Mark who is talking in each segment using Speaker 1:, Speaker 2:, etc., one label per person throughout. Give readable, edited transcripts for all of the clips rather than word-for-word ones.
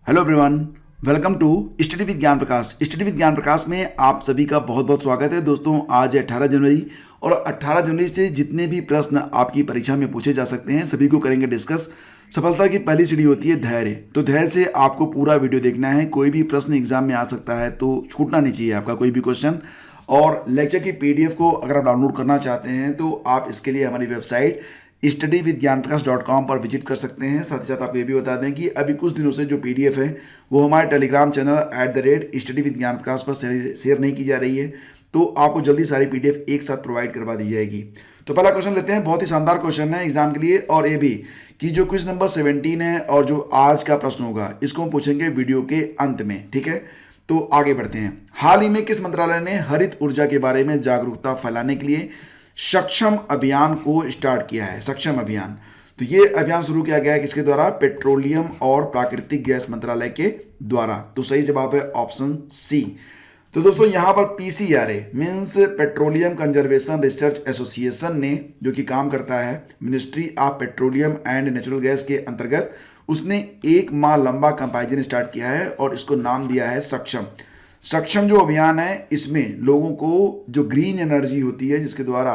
Speaker 1: Hello everyone, welcome to study with Gyan Prakash. Study with Gyan प्रकाश में आप सभी का बहुत बहुत स्वागत है। दोस्तों, आज है 18 जनवरी और 18 जनवरी से जितने भी प्रश्न आपकी परीक्षा में पूछे जा सकते हैं सभी को करेंगे डिस्कस। सफलता की पहली सीढ़ी होती है धैर्य। तो धैर्य से आपको पूरा वीडियो देखना है। कोई भी प्रश्न एग्जाम में आ सकता है तो छूटना नहीं चाहिए आपका कोई भी क्वेश्चन। और लेक्चर की पीडीएफ को अगर आप डाउनलोड करना चाहते हैं तो आप इसके लिए हमारी वेबसाइट studyvidgyanprakash.com पर विजिट कर सकते हैं। साथ ही साथ आपको ये भी बता दें कि अभी कुछ दिनों से जो पीडीएफ है वो हमारे टेलीग्राम चैनल @studyvidgyanprakash पर शेयर नहीं की जा रही है, तो आपको जल्दी सारी पीडीएफ एक साथ प्रोवाइड करवा दी जाएगी। तो पहला क्वेश्चन लेते हैं। बहुत ही शानदार क्वेश्चन है एग्जाम के लिए, और ये भी कि जो क्विज नंबर 17 है और जो आज का प्रश्न होगा इसको हम पूछेंगे वीडियो के अंत में। ठीक है, तो आगे बढ़ते हैं। हाल ही में किस मंत्रालय ने हरित ऊर्जा के बारे में जागरूकता फैलाने के लिए सक्षम अभियान को स्टार्ट किया है? सक्षम अभियान, तो ये अभियान शुरू किया गया है किसके द्वारा? पेट्रोलियम और प्राकृतिक गैस मंत्रालय के द्वारा। तो सही जवाब है ऑप्शन सी। तो दोस्तों यहाँ पर PCRA means petroleum conservation research association ने, जो कि काम करता है ministry of petroleum and natural gas के अंतर्गत, उसने 1 माह लंबा कंपैरिजन स्टार्ट किया है और इसको नाम दिया है सक्षम। सक्षम जो अभियान है इसमें लोगों को जो ग्रीन एनर्जी होती है जिसके द्वारा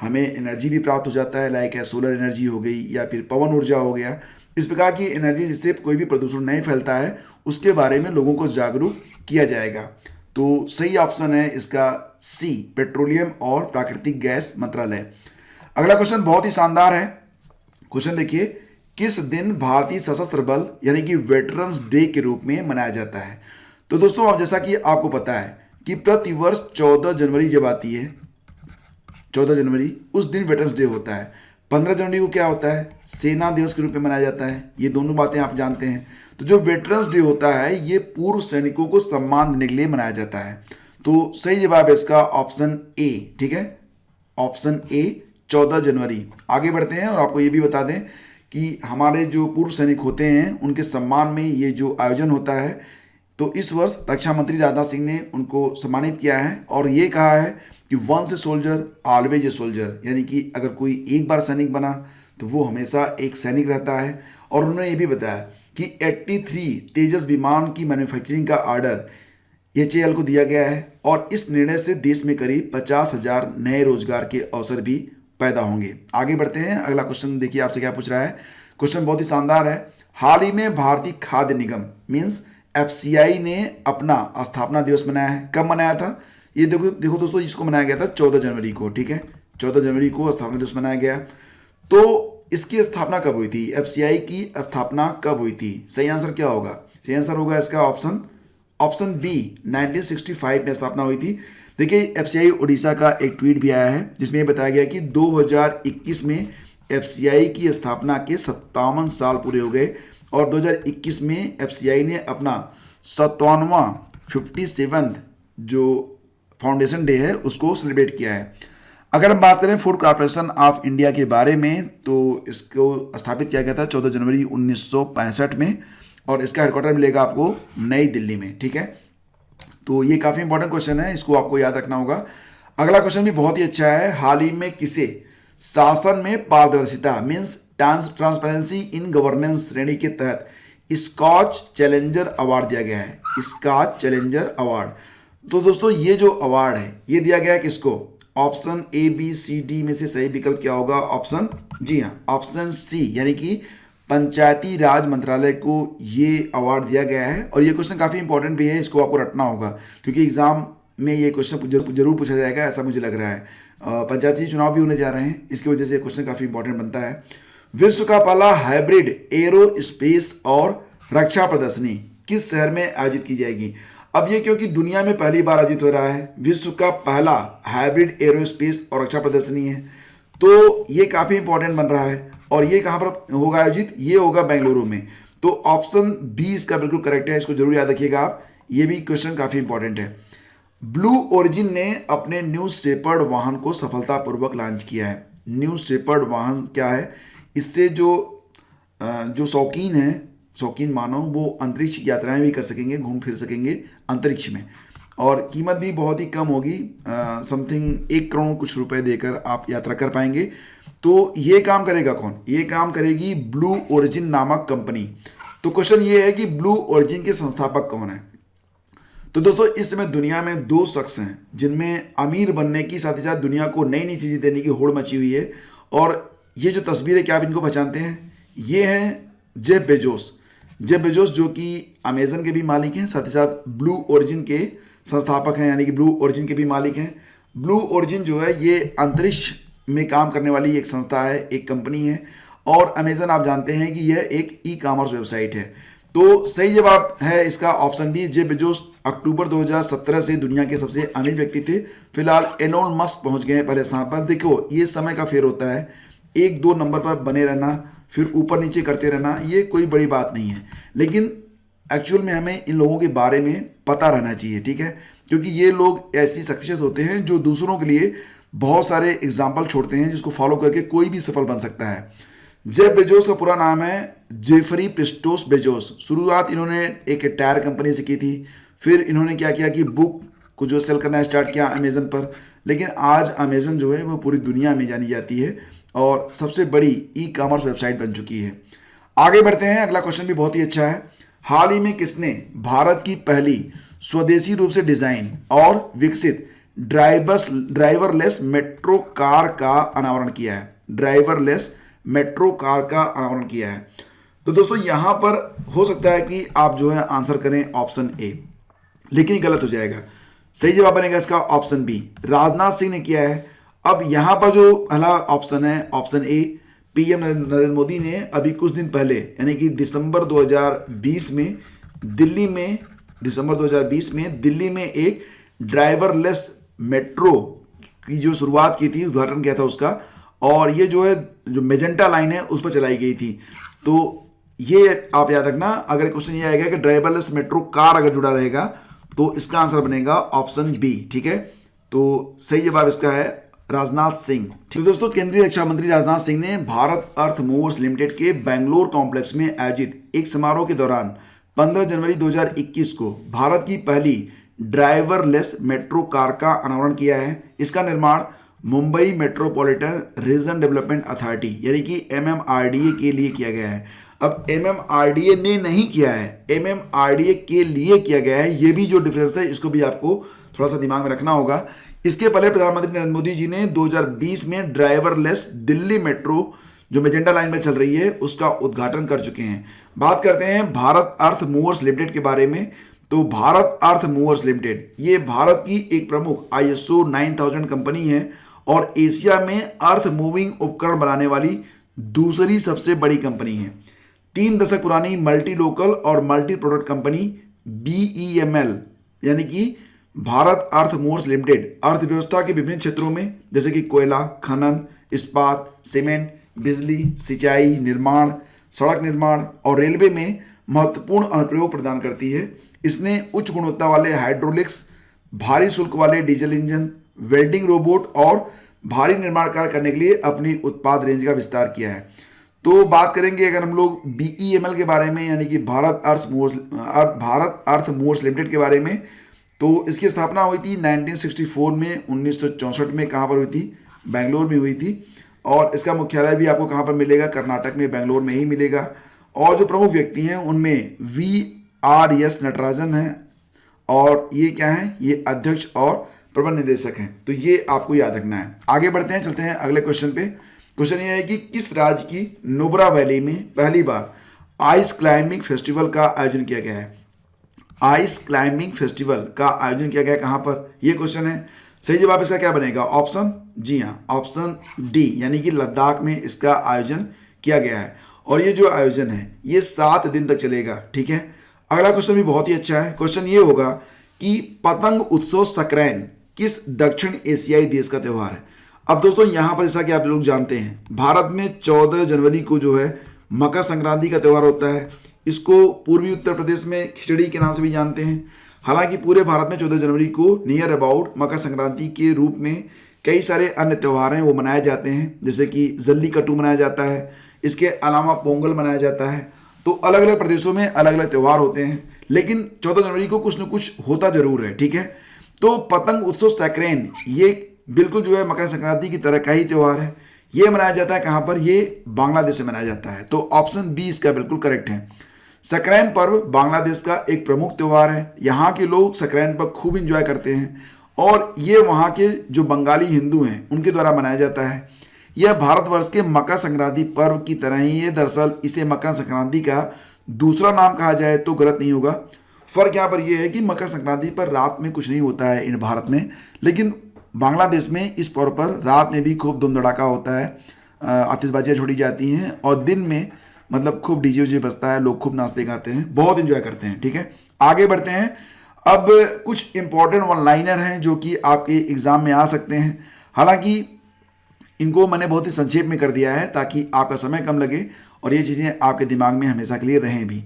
Speaker 1: हमें एनर्जी भी प्राप्त हो जाता है, लाइक सोलर एनर्जी हो गई या फिर पवन ऊर्जा हो गया, इस प्रकार की एनर्जी जिससे कोई भी प्रदूषण नहीं फैलता है, उसके बारे में लोगों को जागरूक किया जाएगा। तो सही ऑप्शन है इसका सी, पेट्रोलियम और प्राकृतिक गैस मंत्रालय। अगला क्वेश्चन बहुत ही शानदार है। क्वेश्चन देखिए, किस दिन भारतीय सशस्त्र बल यानी कि वेटरन्स डे के रूप में मनाया जाता है? तो दोस्तों, अब जैसा कि आपको पता है कि प्रतिवर्ष 14 जनवरी जब आती है, 14 जनवरी उस दिन वेटरन्स डे होता है। 15 जनवरी को क्या होता है? सेना दिवस के रूप में मनाया जाता है। ये दोनों बातें आप जानते हैं। तो जो वेटरन्स डे होता है ये पूर्व सैनिकों को सम्मान देने के लिए मनाया जाता है। तो सही जवाब है इसका ऑप्शन ए। ठीक है, ऑप्शन ए 14 जनवरी। आगे बढ़ते हैं और आपको ये भी बता दें कि हमारे जो पूर्व सैनिक होते हैं उनके सम्मान में ये जो आयोजन होता है, तो इस वर्ष रक्षा मंत्री राजनाथ सिंह ने उनको सम्मानित किया है और ये कहा है कि once a soldier always a soldier, यानी कि अगर कोई एक बार सैनिक बना तो वो हमेशा एक सैनिक रहता है। और उन्होंने ये भी बताया कि 83 तेजस विमान की मैन्युफैक्चरिंग का ऑर्डर एचएएल को दिया गया है और इस निर्णय से देश में करीब 50,000 नए रोजगार के अवसर भी पैदा होंगे। आगे बढ़ते हैं। अगला क्वेश्चन देखिए आपसे क्या पूछ रहा है। क्वेश्चन बहुत ही शानदार है। हाल ही में भारतीय खाद्य निगम मीन्स एफसीआई ने अपना स्थापना दिवस मनाया है। कब मनाया था? ये देखो देखो दोस्तों, इसको मनाया गया था 14 जनवरी को। ठीक है, 14 जनवरी को स्थापना दिवस मनाया गया। तो इसकी स्थापना कब हुई थी? एफसीआई की स्थापना कब हुई थी? सही आंसर क्या होगा? सही आंसर होगा इसका ऑप्शन बी, 1965 में स्थापना हुई थी। देखिए, एफसीआई उड़ीसा का एक ट्वीट भी आया है जिसमें यह बताया गया कि 2021 में एफसीआई की स्थापना के 57 साल पूरे हो गए और 2021 में एफसीआई ने अपना 57वां 57th जो फाउंडेशन डे है उसको सेलिब्रेट किया है। अगर हम बात करें फूड कॉर्पोरेशन ऑफ इंडिया के बारे में, तो इसको स्थापित किया गया था 14 जनवरी 1965 में और इसका हेडक्वार्टर मिलेगा आपको नई दिल्ली में। ठीक है, तो ये काफ़ी इंपॉर्टेंट क्वेश्चन है, इसको आपको याद रखना होगा। अगला क्वेश्चन भी बहुत ही अच्छा है। हाल ही में किसे शासन में पारदर्शिता मीन्स ट्रांसपेरेंसी इन गवर्नेंस श्रेणी के तहत स्कॉच चैलेंजर अवार्ड दिया गया है? Skoch challenger award. तो दोस्तों, ये जो अवार्ड है ये दिया गया है किसको? Option A B C D में से सही विकल्प क्या होगा? ऑप्शन, जी हाँ, ऑप्शन सी, यानी कि पंचायती राज मंत्रालय को ये अवार्ड दिया गया है। और ये क्वेश्चन काफ़ी इंपॉर्टेंट भी है, इसको आपको रटना होगा क्योंकि एग्जाम में ये क्वेश्चन जरूर पूछा जाएगा, ऐसा मुझे लग रहा है। पंचायती चुनाव भी होने जा रहे हैं, इसकी वजह से क्वेश्चन काफ़ी इंपॉर्टेंट बनता है। विश्व का पहला हाइब्रिड एरो स्पेस और रक्षा प्रदर्शनी किस शहर में आयोजित की जाएगी? अब ये क्योंकि दुनिया में पहली बार आयोजित हो रहा है, विश्व का पहला हाइब्रिड एरो स्पेस और रक्षा प्रदर्शनी है, तो ये काफ़ी इंपॉर्टेंट बन रहा है। और ये कहाँ पर होगा आयोजित? ये होगा बेंगलुरु में। तो ऑप्शन बी इसका बिल्कुल करेक्ट है, इसको जरूर याद रखिएगा आप, ये भी क्वेश्चन काफ़ी इंपॉर्टेंट है। ब्लू ओरिजिन ने अपने न्यू शेपर्ड वाहन को सफलतापूर्वक लॉन्च किया है। न्यू शेपर्ड वाहन क्या है? इससे जो शौकीन मानव वो अंतरिक्ष यात्राएं भी कर सकेंगे, घूम फिर सकेंगे अंतरिक्ष में, और कीमत भी बहुत ही कम होगी। समथिंग 1 करोड़ कुछ रुपए देकर आप यात्रा कर पाएंगे। तो ये काम करेगा कौन? ये काम करेगी ब्लू ओरिजिन नामक कंपनी। तो क्वेश्चन ये है कि ब्लू ओरिजिन के संस्थापक कौन है। तो दोस्तों इस समय दुनिया में दो शख्स हैं जिनमें अमीर बनने की साथ ही साथ दुनिया को नई नई चीज़ें देने की होड़ मची हुई है। और ये जो तस्वीर है, क्या आप इनको पहचानते हैं? ये हैं जेफ बेजोस। जेफ बेजोस जो कि अमेजन के भी मालिक हैं, साथ ही साथ ब्लू ओरिजिन के संस्थापक हैं, यानी कि ब्लू ओरिजिन के भी मालिक हैं। ब्लू ओरिजिन जो है ये अंतरिक्ष में काम करने वाली एक संस्था है, एक कंपनी है। और अमेजन आप जानते हैं कि यह एक ई कॉमर्स वेबसाइट है। तो सही जवाब है इसका ऑप्शन बी। जेफ बेजोस अक्टूबर 2017 से दुनिया के सबसे अमीर व्यक्ति थे। फिलहाल एलोन मस्क पहुंच गए हैं पहले स्थान पर। देखो ये समय का फेर होता है, 1-2 नंबर पर बने रहना, फिर ऊपर नीचे करते रहना, ये कोई बड़ी बात नहीं है। लेकिन एक्चुअल में हमें इन लोगों के बारे में पता रहना चाहिए, ठीक है, क्योंकि ये लोग ऐसी शख्सियत होते हैं जो दूसरों के लिए बहुत सारे एग्जाम्पल छोड़ते हैं, जिसको फॉलो करके कोई भी सफल बन सकता है। जेफ बेजोस का पूरा नाम है जेफरी प्रिस्टोस बेजोस। शुरुआत इन्होंने एक टायर कंपनी से की थी, फिर इन्होंने क्या किया कि बुक को जो सेल करना स्टार्ट किया अमेजन पर। लेकिन आज अमेजन जो है वो पूरी दुनिया में जानी जाती है और सबसे बड़ी ई कॉमर्स वेबसाइट बन चुकी है। आगे बढ़ते हैं, अगला क्वेश्चन भी बहुत ही अच्छा है। हाल ही में किसने भारत की पहली स्वदेशी रूप से डिजाइन और विकसित ड्राइवरलेस मेट्रो कार का अनावरण किया है? ड्राइवरलेस मेट्रो कार का अनावरण किया है। तो दोस्तों यहां पर हो सकता है कि आप जो है आंसर करें ऑप्शन ए, लेकिन गलत हो जाएगा। सही जवाब बनेगा इसका ऑप्शन बी, राजनाथ सिंह ने किया है। अब यहां पर जो पहला ऑप्शन है, option A, PM Narendra Modi ने अभी कुछ दिन पहले यानी कि दिसंबर 2020 में दिल्ली में एक ड्राइवरलेस मेट्रो की जो शुरुआत की थी, उद्घाटन किया था उसका। और ये जो है जो मेजेंटा लाइन है उस पर चलाई गई थी। तो ये आप याद रखना, अगर क्वेश्चन ये आएगा कि ड्राइवरलेस मेट्रो कार अगर जुड़ा रहेगा तो इसका आंसर बनेगा ऑप्शन बी, ठीक है। तो सही जवाब इसका है राजनाथ सिंह। ठीक है दोस्तों, केंद्रीय रक्षा मंत्री राजनाथ सिंह ने भारत अर्थ मूवर्स लिमिटेड के बेंगलोर कॉम्प्लेक्स में आयोजित एक समारोह के दौरान 15 जनवरी 2021 को भारत की पहली ड्राइवरलेस मेट्रो कार का अनावरण किया है। इसका निर्माण Mumbai metropolitan region development authority यानी कि MMRDA के लिए किया गया है। अब MMRDA ने नहीं किया है, MMRDA के लिए किया गया है। ये भी जो डिफरेंस है इसको भी आपको थोड़ा सा दिमाग में रखना होगा। इसके पहले प्रधानमंत्री नरेंद्र मोदी जी ने 2020 में ड्राइवरलेस दिल्ली मेट्रो जो मेजेंटा लाइन में चल रही है उसका उद्घाटन कर चुके हैं। बात करते हैं भारत अर्थ मूवर्स लिमिटेड के बारे में। तो भारत अर्थ मूवर्स लिमिटेड ये भारत की एक प्रमुख ISO 9000 कंपनी है और एशिया में अर्थ मूविंग उपकरण बनाने वाली दूसरी सबसे बड़ी कंपनी है। 3 दशक पुरानी मल्टी लोकल और मल्टी प्रोडक्ट कंपनी BEML यानी कि भारत अर्थ मूवर्स लिमिटेड अर्थव्यवस्था के विभिन्न क्षेत्रों में जैसे कि कोयला खनन, इस्पात, सीमेंट, बिजली, सिंचाई, निर्माण, सड़क निर्माण और रेलवे में महत्वपूर्ण अनुप्रयोग प्रदान करती है। इसने उच्च गुणवत्ता वाले हाइड्रोलिक्स, भारी शुल्क वाले डीजल इंजन, वेल्डिंग रोबोट और भारी निर्माण कार्य करने के लिए अपनी उत्पाद रेंज का विस्तार किया है। तो बात करेंगे अगर हम लोग BEML के बारे में यानी कि भारत अर्थ मूवर्स लिमिटेड के बारे में, तो इसकी स्थापना हुई थी 1964 में। 1964 में कहाँ पर हुई थी? बेंगलोर में हुई थी। और इसका मुख्यालय भी आपको कहाँ पर मिलेगा? कर्नाटक में, बेंगलोर में ही मिलेगा। और जो प्रमुख व्यक्ति हैं उनमें VRS नटराजन हैं और ये क्या है? ये अध्यक्ष और प्रबंध निदेशक हैं। तो ये आपको याद रखना है। आगे बढ़ते हैं, चलते हैं अगले क्वेश्चन पे। क्वेश्चन ये है कि किस राज्य की नुब्रा वैली में पहली बार आइस क्लाइंबिंग फेस्टिवल का आयोजन किया गया है? आइस क्लाइंबिंग फेस्टिवल का आयोजन किया गया कहां पर? ये क्वेश्चन है। सही जवाब इसका क्या बनेगा? ऑप्शन, जी हाँ, ऑप्शन डी यानी कि लद्दाख में इसका आयोजन किया गया है। और ये जो आयोजन है ये 7 दिन तक चलेगा, ठीक है। अगला क्वेश्चन भी बहुत ही अच्छा है। क्वेश्चन ये होगा कि पतंग उत्सव सक्राइन किस दक्षिण एशियाई देश का त्यौहार है? अब दोस्तों यहां पर जैसा कि आप लोग जानते हैं भारत में 14 जनवरी को जो है मकर संक्रांति का त्यौहार होता है। इसको पूर्वी उत्तर प्रदेश में खिचड़ी के नाम से भी जानते हैं। हालांकि पूरे भारत में 14 जनवरी को नियर अबाउट मकर संक्रांति के रूप में कई सारे अन्य त्यौहार हैं वो मनाए जाते हैं, जैसे कि जल्लीकट्टू मनाया जाता है, इसके अलावा पोंगल मनाया जाता है। तो अलग अलग प्रदेशों में अलग अलग त्यौहार होते हैं, लेकिन 14 जनवरी को कुछ न कुछ होता जरूर है, ठीक है। तो पतंग उत्सव सक्राइन ये बिल्कुल जो है मकर संक्रांति की तरह का ही त्यौहार है। ये मनाया जाता है कहाँ पर? ये बांग्लादेश में मनाया जाता है। तो ऑप्शन बी इसका बिल्कुल करेक्ट है। संक्रांत पर्व बांग्लादेश का एक प्रमुख त्यौहार है। यहाँ के लोग संक्रांत पर खूब एंजॉय करते हैं और ये वहाँ के जो बंगाली हिंदू हैं उनके द्वारा मनाया जाता है। यह भारतवर्ष के मकर संक्रांति पर्व की तरह ही है। दरअसल इसे मकर संक्रांति का दूसरा नाम कहा जाए तो गलत नहीं होगा। फर्क यहाँ पर यह है कि मकर संक्रांति पर रात में कुछ नहीं होता है इन भारत में, लेकिन बांग्लादेश में इस पर्व पर रात में भी खूब धूम धड़ाका होता है, आतिशबाजियाँ छोड़ी जाती हैं और दिन में मतलब खूब डीजे उजे बजता है, लोग खूब नाचते गाते हैं, बहुत इंजॉय करते हैं। ठीक है, आगे बढ़ते हैं। अब कुछ इंपॉर्टेंट वन लाइनर हैं जो कि आपके एग्जाम में आ सकते हैं। हालांकि इनको मैंने बहुत ही संक्षेप में कर दिया है ताकि आपका समय कम लगे और ये चीज़ें आपके दिमाग में हमेशा के लिए रहें भी।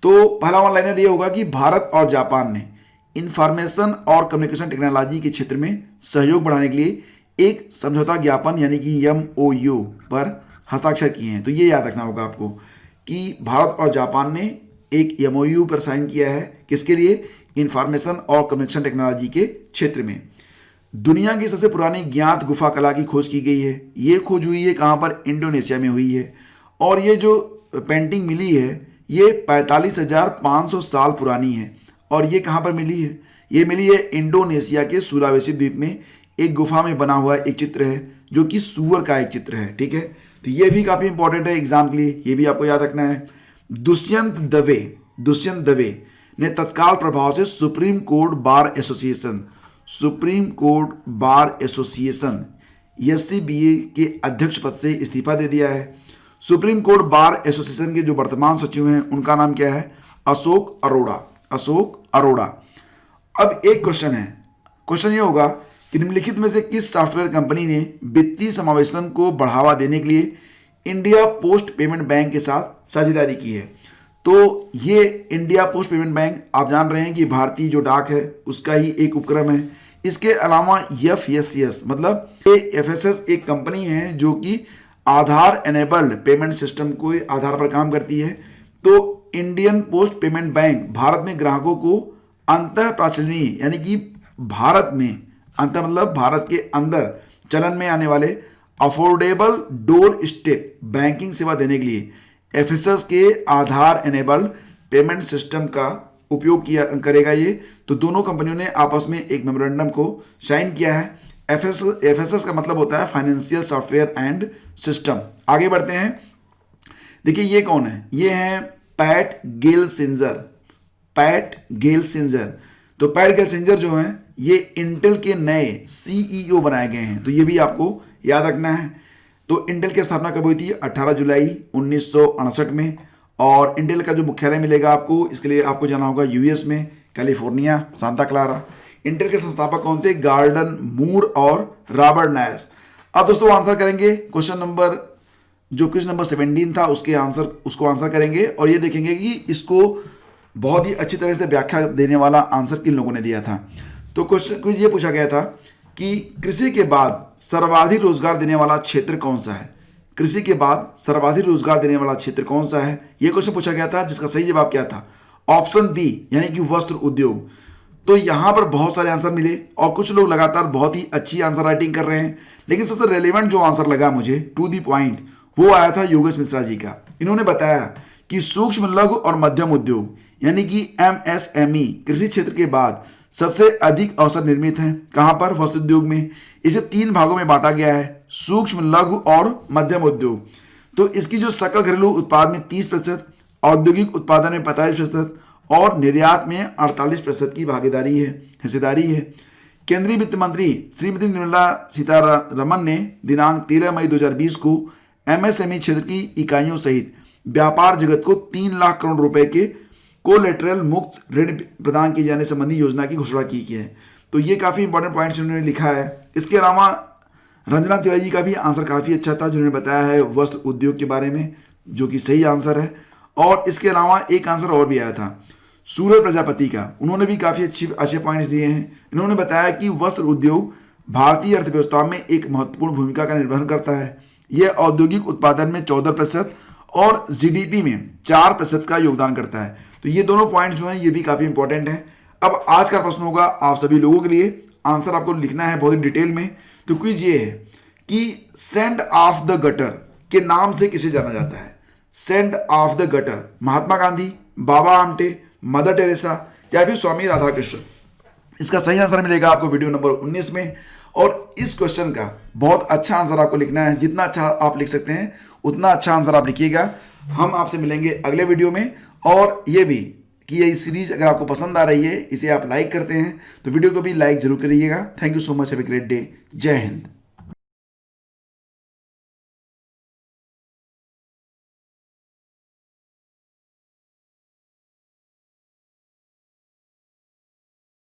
Speaker 1: तो पहला वन लाइनर ये होगा कि भारत और जापान ने इंफॉर्मेशन और कम्युनिकेशन टेक्नोलॉजी के क्षेत्र में सहयोग बढ़ाने के लिए एक समझौता ज्ञापन यानी कि MOU पर हस्ताक्षर किए हैं। तो ये याद रखना होगा आपको कि भारत और जापान ने एक MOU पर साइन किया है। किसके लिए? इंफॉर्मेशन और कम्युनिकेशन टेक्नोलॉजी के क्षेत्र में। दुनिया की सबसे पुरानी ज्ञात गुफा कला की खोज की गई है। ये खोज हुई है कहाँ पर? इंडोनेशिया में हुई है। और ये जो पेंटिंग मिली है ये 45,500 साल पुरानी है। और ये कहाँ पर मिली है? ये मिली है इंडोनेशिया के सुलावेसी द्वीप में एक गुफा में बना हुआ एक चित्र है जो कि सूअर का एक चित्र है। ठीक है, तो ये भी काफ़ी इंपॉर्टेंट है एग्जाम के लिए, ये भी आपको याद रखना है। दुष्यंत दवे ने तत्काल प्रभाव से supreme court bar association SCBA के अध्यक्ष पद से इस्तीफा दे दिया है। सुप्रीम कोर्ट बार एसोसिएशन के जो वर्तमान सचिव हैं उनका नाम क्या है? अशोक अरोड़ा। अब एक क्वेश्चन ये होगा कि निम्नलिखित में से किस सॉफ्टवेयर कंपनी ने वित्तीय समावेशन को बढ़ावा देने के लिए इंडिया पोस्ट पेमेंट बैंक के साथ साझेदारी की है? तो ये इंडिया पोस्ट पेमेंट बैंक आप जान रहे हैं कि भारतीय जो डाक है उसका ही एक उपक्रम है। इसके अलावा FSS मतलब FSS एक कंपनी है जो कि आधार एनेबल्ड पेमेंट सिस्टम को आधार पर काम करती है। तो Indian post payment bank Bharat में ग्राहकों को अंतः प्राचलनीय यानी कि भारत में अंत मतलब भारत के अंदर चलन में आने वाले अफोर्डेबल डोर स्टेप बैंकिंग सेवा देने के लिए FSS के आधार एनेबल्ड पेमेंट सिस्टम का उपयोग करेगा ये। तो दोनों कंपनियों ने आपस में एक मेमोरेंडम को साइन किया है। FSS का मतलब होता है फाइनेंशियल सॉफ्टवेयर एंड सिस्टम। आगे बढ़ते हैं। देखिए ये कौन है? ये हैं पैट गेलसिंजर। तो पैट गेलसिंजर जो हैं ये इंटेल के नए CEO बनाए गए हैं। तो ये भी आपको याद रखना है। तो इंटेल की स्थापना कब हुई थी? 18 जुलाई 1968 में। और इंटेल का जो मुख्यालय मिलेगा आपको, इसके लिए आपको जाना होगा US में, कैलिफोर्निया, सांता क्लारा। इंटेल के संस्थापक कौन थे? गार्डन मूर और रॉबर्ट नायस। अब दोस्तों आंसर करेंगे क्वेश्चन नंबर 17 था उसको आंसर करेंगे और ये देखेंगे कि इसको बहुत ही अच्छी तरह से व्याख्या देने वाला आंसर किन लोगों ने दिया था। तो क्वेश्चन ये पूछा गया था कि कृषि के बाद सर्वाधिक रोजगार देने वाला क्षेत्र कौन सा है? कृषि के बाद सर्वाधिक रोजगार देने वाला क्षेत्र कौन सा है? यह क्वेश्चन पूछा गया था, जिसका सही जवाब क्या था? ऑप्शन बी यानी कि वस्त्र उद्योग। तो यहां पर बहुत सारे आंसर मिले और कुछ लोग लगातार बहुत ही अच्छी आंसर राइटिंग कर रहे हैं, लेकिन सबसे रेलेवेंट जो आंसर लगा मुझे टू दी पॉइंट वो आया था योगेश मिश्रा जी का। इन्होंने बताया कि सूक्ष्म लघु और मध्यम उद्योग यानी कि MSME कृषि क्षेत्र के बाद सबसे अधिक अवसर निर्मित हैं। कहां पर? वस्त्र उद्योग में। इसे 3 भागों में बांटा गया है, सूक्ष्म लघु और मध्यम उद्योग। तो इसकी जो सकल घरेलू उत्पाद में 30%, औद्योगिक उत्पादन में 45% और निर्यात में 48% की हिस्सेदारी है। केंद्रीय वित्त मंत्री श्रीमती निर्मला सीतारमण ने दिनांक 13 मई 2020 को MSME क्षेत्र की इकाइयों सहित व्यापार जगत को 3 लाख करोड़ रुपए के कोलेटरल मुक्त ऋण प्रदान किए जाने संबंधी योजना की घोषणा की है। तो ये काफी इंपॉर्टेंट पॉइंट्स उन्होंने लिखा है। इसके अलावा रंजना तिवारी जी का भी आंसर काफी अच्छा था, जिन्होंने बताया है वस्त्र उद्योग के बारे में, जो कि सही आंसर है। और इसके अलावा एक आंसर और भी आया था सूर्य प्रजापति का, उन्होंने भी काफी अच्छे पॉइंट्स दिए हैं। इन्होंने बताया कि वस्त्र उद्योग भारतीय अर्थव्यवस्था में एक महत्वपूर्ण भूमिका का निर्वहन करता है। यह औद्योगिक उत्पादन में 14% और GDP में 4% का योगदान करता है। तो ये दोनों पॉइंट जो हैं ये भी काफी इंपॉर्टेंट हैं। अब आज का प्रश्न होगा आप सभी लोगों के लिए, आंसर आपको लिखना है बहुत ही डिटेल में। तो क्विज ये है कि सेंट ऑफ द गटर के नाम से किसे जाना जाता है? Saint of the gutter, Mahatma Gandhi, Baba Amte, Mother Teresa या फिर स्वामी राधा कृष्ण? इसका सही आंसर मिलेगा आपको वीडियो नंबर 19 में। और इस क्वेश्चन का बहुत अच्छा आंसर आपको लिखना है, जितना अच्छा आप लिख सकते हैं उतना अच्छा आंसर आप लिखिएगा। हम आपसे मिलेंगे अगले वीडियो में। और ये भी कि ये सीरीज अगर आपको पसंद आ रही है, इसे आप लाइक करते हैं तो वीडियो को भी लाइक जरूर करिएगा। Thank you so much, have a great day. जय हिंद।